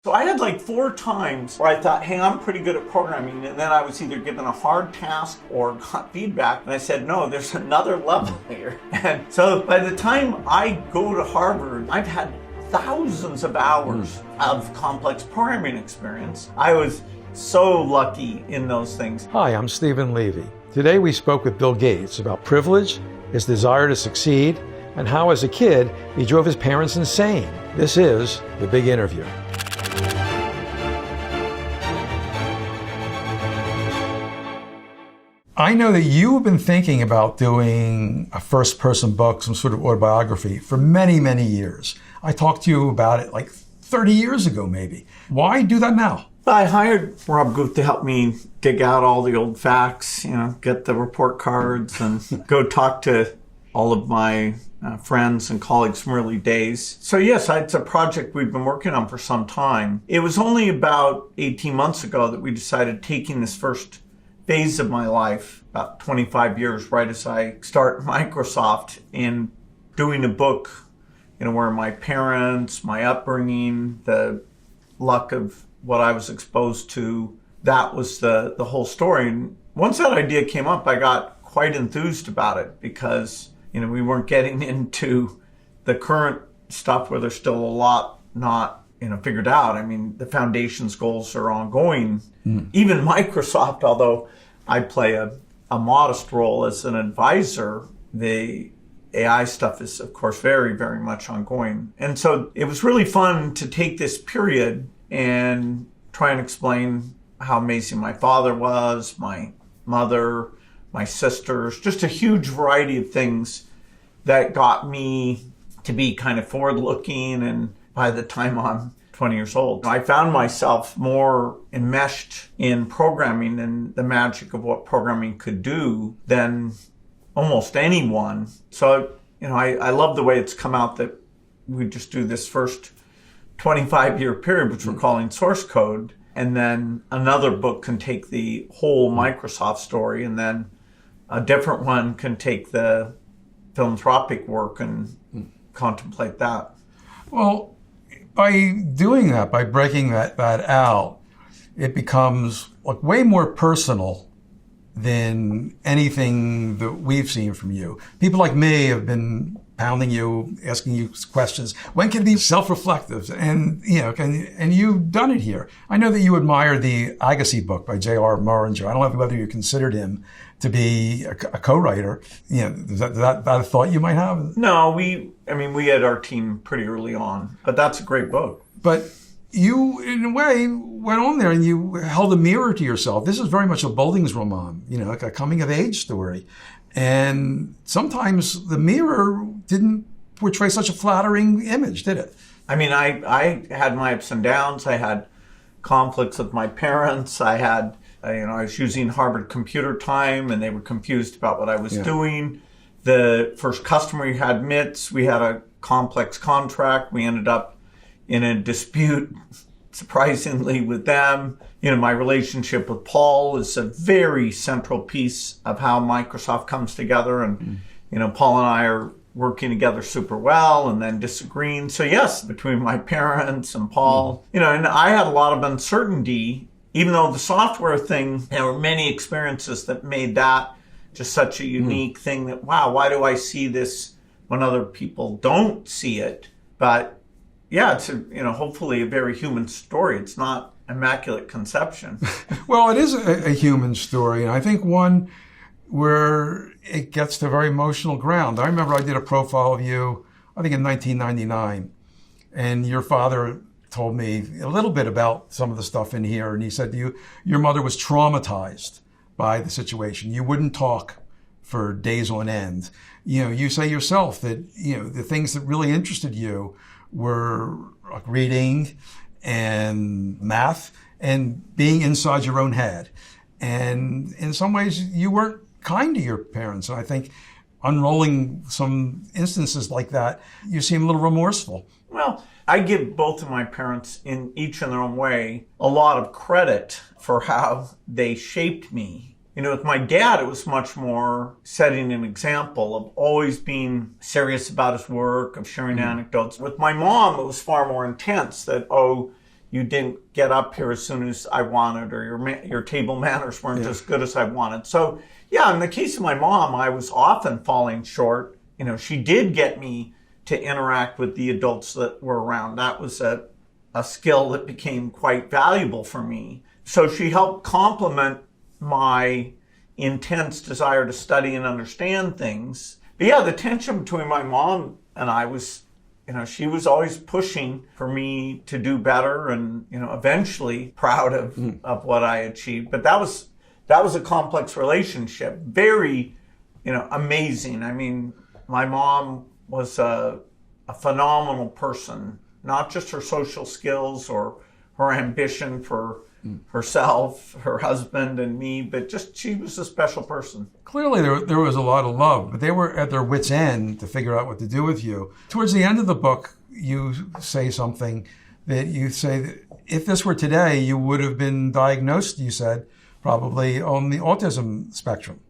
So I had like 4 times where I thought, hey, I'm pretty good at programming. And then I was either given a hard task or got feedback. And I said, no, there's another level here. And so by the time I go to Harvard, I've had thousands of hours of complex programming experience. I was so lucky in those things. Hi, I'm Stephen Levy. Today we spoke with Bill Gates about privilege, his desire to succeed, and how as a kid he drove his parents insane. This is The Big Interview. I know that you have been thinking about doing a first-person book, some sort of autobiography, for many, many years. I talked to you about it like 30 years ago, maybe. Why do that now? I hired Rob Guth to help me dig out all the old facts, get the report cards and go talk to all of my friends and colleagues from early days. So yes, it's a project we've been working on for some time. It was only about 18 months ago that we decided taking this first phase of my life, about 25 years, right as I start Microsoft, in doing a book, where my parents, my upbringing, the luck of what I was exposed to, that was the whole story. And once that idea came up, I got quite enthused about it because, we weren't getting into the current stuff where there's still a lot not figured out. I mean, the foundation's goals are ongoing. Even Microsoft, although I play a modest role as an advisor, the AI stuff is, of course, very, very much ongoing. And so it was really fun to take this period and try and explain how amazing my father was, my mother, my sisters, just a huge variety of things that got me to be kind of forward-looking. And by the time I'm 20 years old, I found myself more enmeshed in programming and the magic of what programming could do than almost anyone. So, I love the way it's come out that we just do this first 25-year period, which we're calling source code, and then another book can take the whole Microsoft story, and then a different one can take the philanthropic work and contemplate that. Well, by doing that, by breaking that out, it becomes like way more personal than anything that we've seen from you. People like me have been pounding you, asking you questions. When can it be self-reflective? And, and you've done it here. I know that you admire the Agassi book by J.R. Moringer. I don't know whether you considered him to be a co-writer. Is that a thought you might have? No, we had our team pretty early on, but that's a great book. But you, in a way, went on there and you held a mirror to yourself. This is very much a Bildungsroman, like a coming-of-age story. And sometimes the mirror didn't portray such a flattering image, did it? I had my ups and downs. I had conflicts with my parents. I was using Harvard computer time and they were confused about what I was doing. The first customer we had, MITS, we had a complex contract. We ended up in a dispute, surprisingly, with them. My relationship with Paul is a very central piece of how Microsoft comes together. And, Paul and I are working together super well and then disagreeing. So yes, between my parents and Paul, and I had a lot of uncertainty, even though the software thing, there were many experiences that made that just such a unique thing that, wow, why do I see this when other people don't see it? But yeah, it's hopefully a very human story. It's not immaculate conception. Well, it is a human story, and I think one where it gets to very emotional ground. I remember I did a profile of you, I think in 1999, and your father told me a little bit about some of the stuff in here, and he said to you, your mother was traumatized by the situation. You wouldn't talk for days on end. You say yourself that, the things that really interested you were like reading and math and being inside your own head. And in some ways, you weren't kind to your parents. And I think unrolling some instances like that, you seem a little remorseful. Well, I give both of my parents, in each in their own way, a lot of credit for how they shaped me. With my dad, it was much more setting an example of always being serious about his work, of sharing anecdotes. With my mom, it was far more intense that, you didn't get up here as soon as I wanted, or your table manners weren't as good as I wanted. So, yeah, in the case of my mom, I was often falling short. She did get me to interact with the adults that were around. That was a skill that became quite valuable for me. So she helped complement my intense desire to study and understand things. But yeah, the tension between my mom and I was, she was always pushing for me to do better and, eventually proud of what I achieved. But that was a complex relationship. Very, amazing. I mean, my mom was a phenomenal person, not just her social skills or her ambition for herself, her husband, and me, but just she was a special person. Clearly, there was a lot of love, but they were at their wits' end to figure out what to do with you. Towards the end of the book, you say something that you say that if this were today, you would have been diagnosed, you said, probably on the autism spectrum.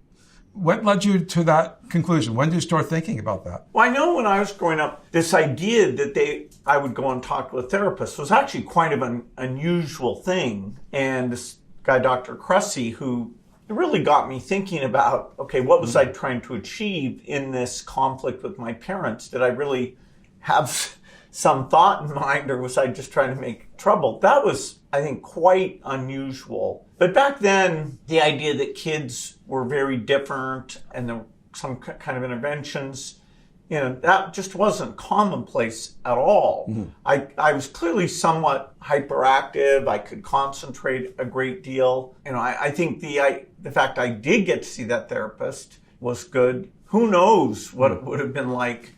What led you to that conclusion? When did you start thinking about that? Well, I know when I was growing up, this idea that I would go and talk to a therapist was actually quite of an unusual thing. And this guy, Dr. Cressy, who really got me thinking about, okay, what was I trying to achieve in this conflict with my parents? Did I really have some thought in mind, or was I just trying to make trouble? That was, I think, quite unusual. But back then, the idea that kids were very different and there were some kind of interventions, that just wasn't commonplace at all. Mm-hmm. I was clearly somewhat hyperactive. I could concentrate a great deal. I think the fact I did get to see that therapist was good. Who knows what it would have been like.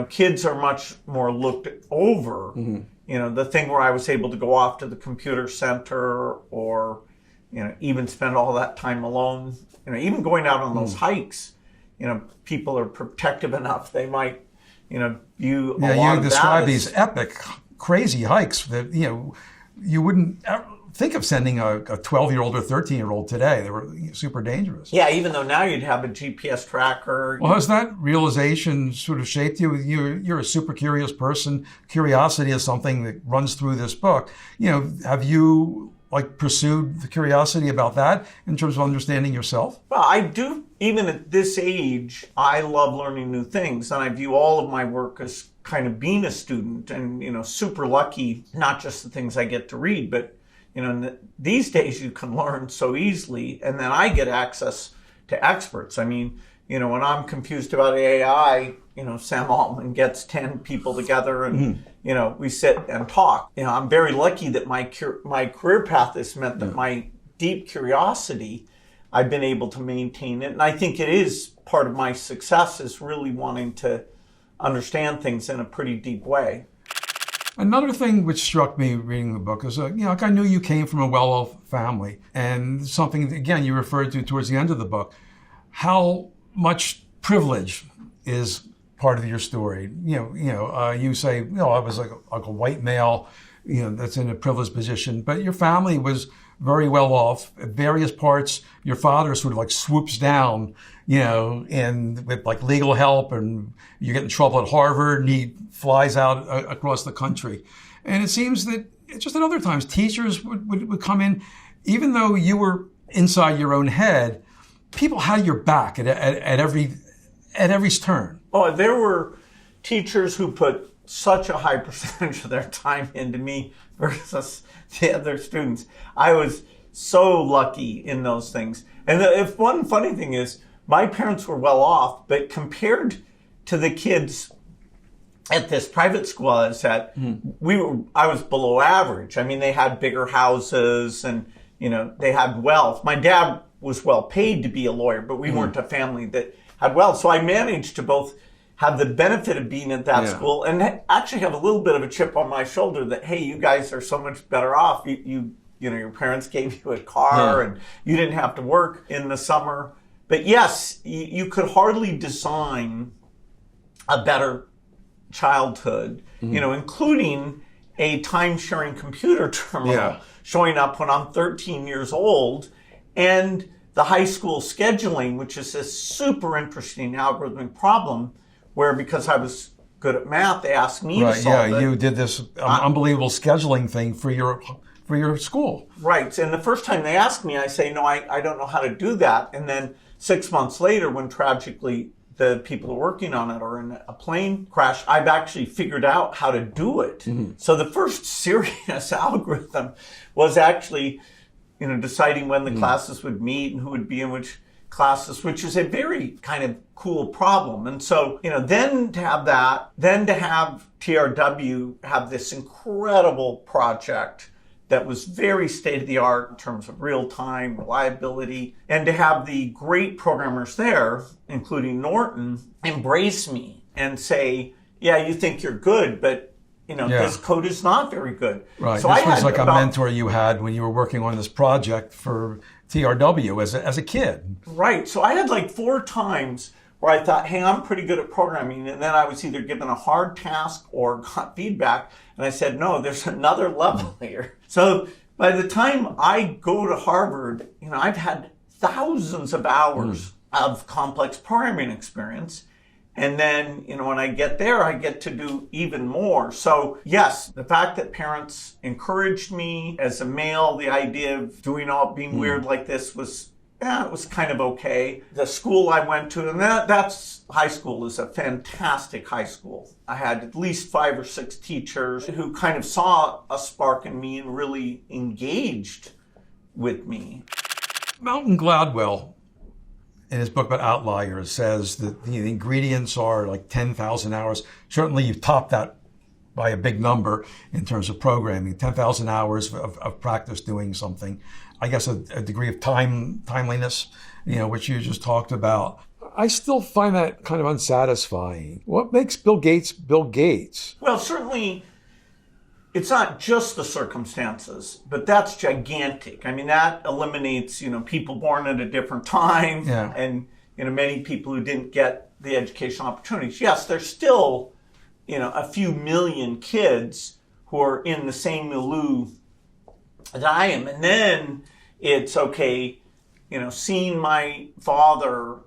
Kids are much more looked over. Mm-hmm. The thing where I was able to go off to the computer center or, even spend all that time alone. Even going out on those hikes, people are protective enough. They might, view a lot of that. You describe these epic, crazy hikes that, you wouldn't think of sending a 12-year-old or 13-year-old today. They were super dangerous. Yeah, even though now you'd have a GPS tracker. Well, has that realization sort of shaped you? You're a super curious person. Curiosity is something that runs through this book. Have you pursued the curiosity about that in terms of understanding yourself? Well, I do. Even at this age, I love learning new things. And I view all of my work as kind of being a student and, super lucky, not just the things I get to read, but these days you can learn so easily, and then I get access to experts. I mean, when I'm confused about AI, Sam Altman gets 10 people together and, we sit and talk. I'm very lucky that my career path has meant that my deep curiosity, I've been able to maintain it. And I think it is part of my success is really wanting to understand things in a pretty deep way. Another thing which struck me reading the book is, I knew you came from a well-off family, and something, again, you referred to towards the end of the book, how much privilege is part of your story. You say, I was like a white male, that's in a privileged position, but your family was very well off at various parts. Your father sort of swoops down, and with legal help, and you get in trouble at Harvard, and he flies out across the country. And it seems that just at other times, teachers would come in, even though you were inside your own head, people had your back at every turn. Oh, there were teachers who put such a high percentage of their time into me versus the other students. I was so lucky in those things. And if one funny thing is, my parents were well off, but compared to the kids at this private school I was at, I was below average. I mean, they had bigger houses and, they had wealth. My dad was well paid to be a lawyer, but we weren't a family that had wealth. So I managed to both have the benefit of being at that school and actually have a little bit of a chip on my shoulder that, hey, you guys are so much better off. Your parents gave you a car and you didn't have to work in the summer. But yes, you could hardly design a better childhood, including a time-sharing computer terminal showing up when I'm 13 years old, and the high school scheduling, which is a super interesting algorithmic problem where, because I was good at math, they asked me to Right, solve yeah, it. you did this unbelievable scheduling thing for your school. Right. And the first time they asked me, I say, no, I don't know how to do that. And then 6 months later, when tragically the people who are working on it are in a plane crash, I've actually figured out how to do it. Mm-hmm. So the first serious algorithm was actually, deciding when the classes would meet and who would be in which classes, which is a very kind of cool problem. And so, then to have that, then to have TRW have this incredible project that was very state-of-the-art in terms of real-time reliability, and to have the great programmers there, including Norton, embrace me and say, yeah, you think you're good, but this code is not very good. Right. So this was like a mentor you had when you were working on this project for TRW as a kid. Right. So I had like 4 times where I thought, hey, I'm pretty good at programming. And then I was either given a hard task or got feedback. And I said, no, there's another level here. So by the time I go to Harvard, I've had thousands of hours of complex programming experience. And then, when I get there, I get to do even more. So yes, the fact that parents encouraged me as a male, the idea of being weird like this was, it was kind of okay. The school I went to, and that's high school, is a fantastic high school. I had at least 5 or 6 teachers who kind of saw a spark in me and really engaged with me. Malcolm Gladwell, in his book about outliers, says that the ingredients are like 10,000 hours. Certainly you've topped that by a big number in terms of programming, 10,000 hours of practice doing something. I guess a degree of timeliness, which you just talked about. I still find that kind of unsatisfying. What makes Bill Gates Bill Gates? Well, certainly it's not just the circumstances, but that's gigantic. I mean, that eliminates, people born at a different time and, many people who didn't get the educational opportunities. Yes, there's still, a few million kids who are in the same milieu that I am. And then it's okay, seeing my father,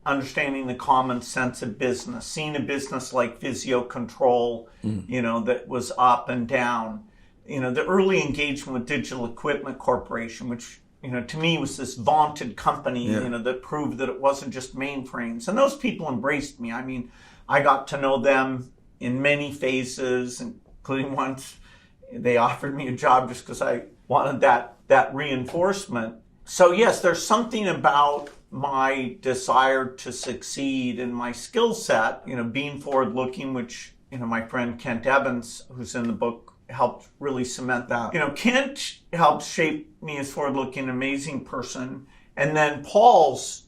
understanding the common sense of business, seeing a business like Physio Control, that was up and down, the early engagement with Digital Equipment Corporation, which, to me was this vaunted company, that proved that it wasn't just mainframes. And those people embraced me. I mean, I got to know them in many phases, including once they offered me a job just because I wanted that reinforcement. So yes, there's something about my desire to succeed and my skill set, being forward-looking, which, my friend Kent Evans, who's in the book, helped really cement that. Kent helped shape me as forward-looking, amazing person. And then Paul's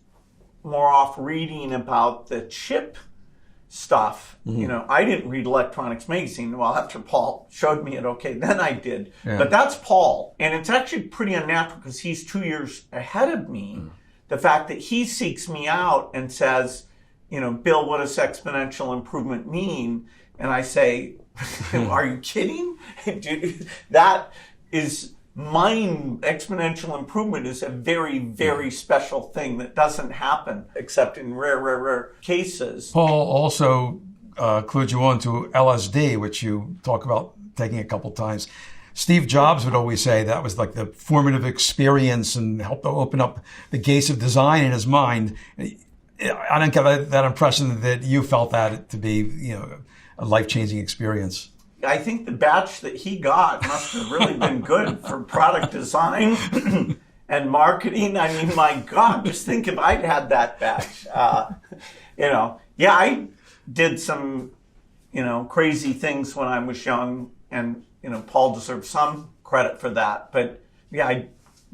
more off reading about the chip stuff. I didn't read Electronics Magazine. Well, after Paul showed me it, then I did. Yeah. But that's Paul. And it's actually pretty unnatural because he's 2 years ahead of me. The fact that he seeks me out and says, Bill, what does exponential improvement mean? And I say, are you kidding? That is exponential improvement is a very, very special thing that doesn't happen except in rare cases. Paul also clued you on to LSD, which you talk about taking a couple times. Steve Jobs would always say that was like the formative experience and helped to open up the gates of design in his mind. I don't get that impression that you felt that to be, a life-changing experience. I think the batch that he got must have really been good for product design and marketing. I mean, my God, just think if I'd had that batch. I did some, crazy things when I was young, and Paul deserves some credit for that. But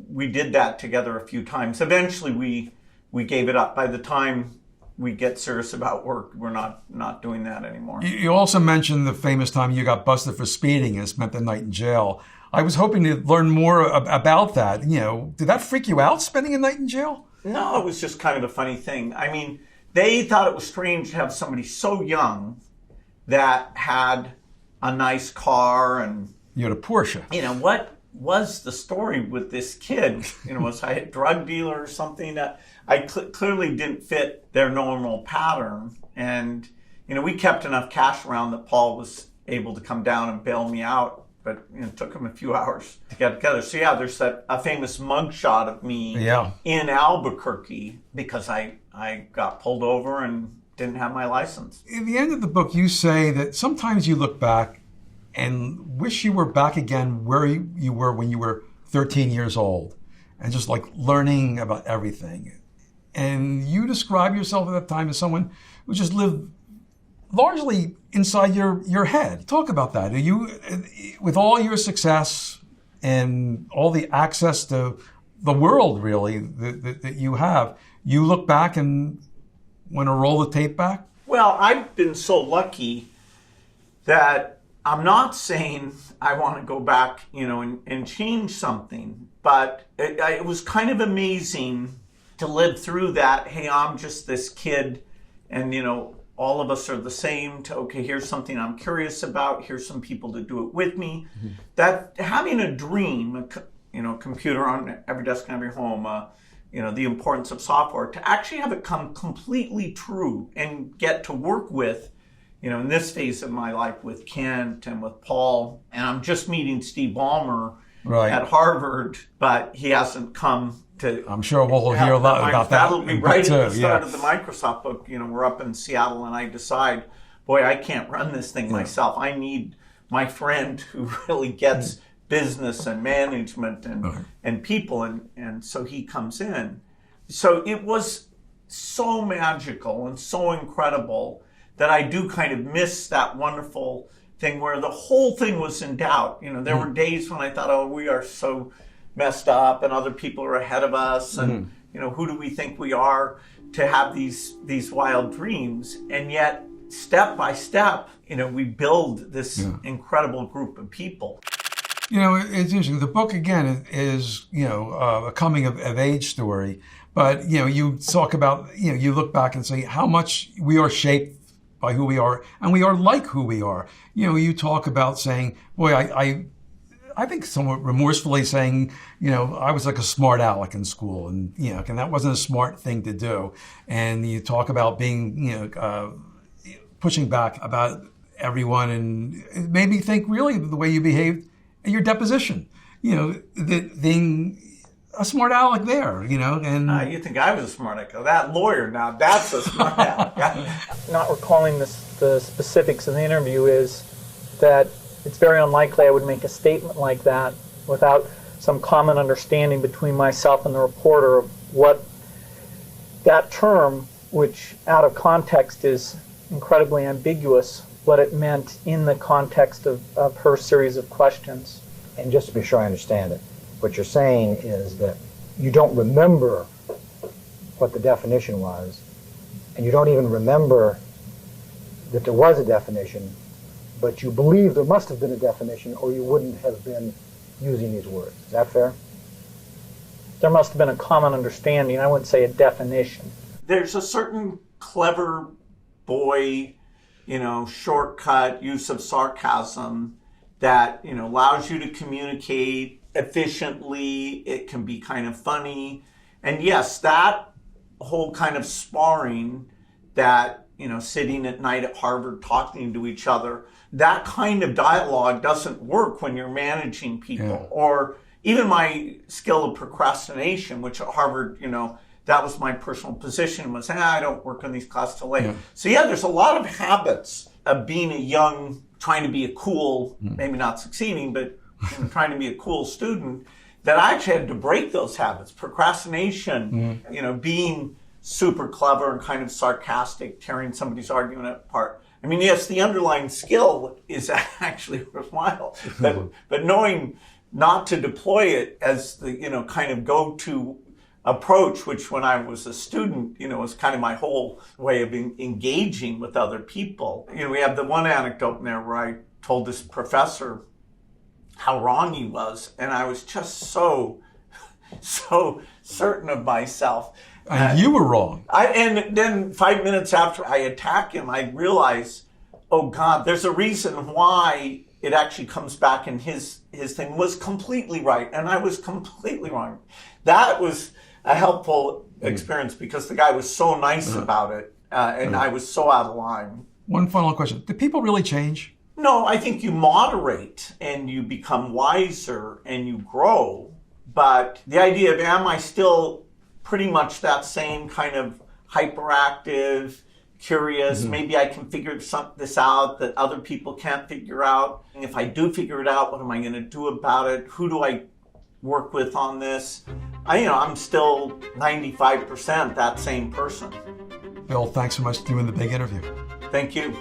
we did that together a few times. Eventually, we gave it up. By the time we get serious about work, we're not doing that anymore. You also mentioned the famous time you got busted for speeding and spent the night in jail. I was hoping to learn more about that. Did that freak you out, spending a night in jail? No, it was just kind of a funny thing. I mean, they thought it was strange to have somebody so young that had a nice car and... You had a Porsche. What was the story with this kid? Was I a drug dealer or something? That I clearly didn't fit their normal pattern. And, we kept enough cash around that Paul was able to come down and bail me out. But it took him a few hours to get together. So yeah, there's a famous mugshot of me in Albuquerque because I got pulled over and didn't have my license. In the end of the book, you say that sometimes you look back and wish you were back again where you were when you were 13 years old and just like learning about everything. And you describe yourself at that time as someone who just lived largely inside your head. Talk about that. Are you, with all your success and all the access to the world, really, that you have, you look back and want to roll the tape back? Well, I've been so lucky that I'm not saying I want to go back, and change something, but it was kind of amazing to live through that. Hey, I'm just this kid, and all of us are the same. Okay, here's something I'm curious about. Here's some people to do it with me. Mm-hmm. That having a dream, computer on every desk in every home, the importance of software, to actually have it come completely true and get to work with, in this phase of my life with Kent and with Paul. And I'm just meeting Steve Ballmer at Harvard, but he hasn't come to... I'm sure we'll hear a lot about that. That'll be right at the start of the Microsoft book. We're up in Seattle and I decide, boy, I can't run this thing myself. I need my friend who really gets business and management and people. And so he comes in. So it was so magical and so incredible that I do kind of miss that wonderful thing where the whole thing was in doubt. There were days when I thought, oh, we are so messed up and other people are ahead of us. And, who do we think we are to have these wild dreams? And yet, step by step, we build this incredible group of people. It's interesting. The book, again, is, a coming of age story. But, you talk about, you look back and say how much we are shaped by who we are, and we are like who we are. You talk about saying, boy, I think somewhat remorsefully saying, I was like a smart aleck in school, and and that wasn't a smart thing to do. And you talk about being, pushing back about everyone, and it made me think really the way you behaved at your deposition. Being a smart aleck there, and you think I was a smart aleck? That lawyer now, that's a smart aleck. Not recalling the specifics of the interview is that it's very unlikely I would make a statement like that without some common understanding between myself and the reporter of what that term, which out of context is incredibly ambiguous, what it meant in the context of her series of questions. And just to be sure I understand it, what you're saying is that you don't remember what the definition was, and you don't even remember that there was a definition, but you believe there must have been a definition or you wouldn't have been using these words. Is that fair? There must have been a common understanding. I wouldn't say a definition. There's a certain clever boy, shortcut use of sarcasm that, allows you to communicate efficiently. It can be kind of funny. And yes, that whole kind of sparring that, sitting at night at Harvard talking to each other, that kind of dialogue doesn't work when you're managing people. Yeah. Or even my skill of procrastination, which at Harvard, that was my personal position, was, I don't work on these classes till late. Yeah. So there's a lot of habits of being a young, trying to be a cool, maybe not succeeding, but trying to be a cool student, that I actually had to break those habits. Procrastination, being super clever and kind of sarcastic, tearing somebody's argument apart. I mean, yes, the underlying skill is actually worthwhile, but knowing not to deploy it as the, kind of go-to approach, which when I was a student, was kind of my whole way of engaging with other people. We have the one anecdote in there where I told this professor how wrong he was, and I was just so certain of myself. And you were wrong. And then 5 minutes after I attack him, I realize, oh God, there's a reason why it actually comes back, and his thing was completely right, and I was completely wrong. That was a helpful experience because the guy was so nice about it, and I was so out of line. One final question. Do people really change? No, I think you moderate and you become wiser and you grow. But the idea of, am I still pretty much that same kind of hyperactive, curious, maybe I can figure this out that other people can't figure out. And if I do figure it out, what am I going to do about it? Who do I work with on this? I'm still 95% that same person. Bill, thanks so much for doing the big interview. Thank you.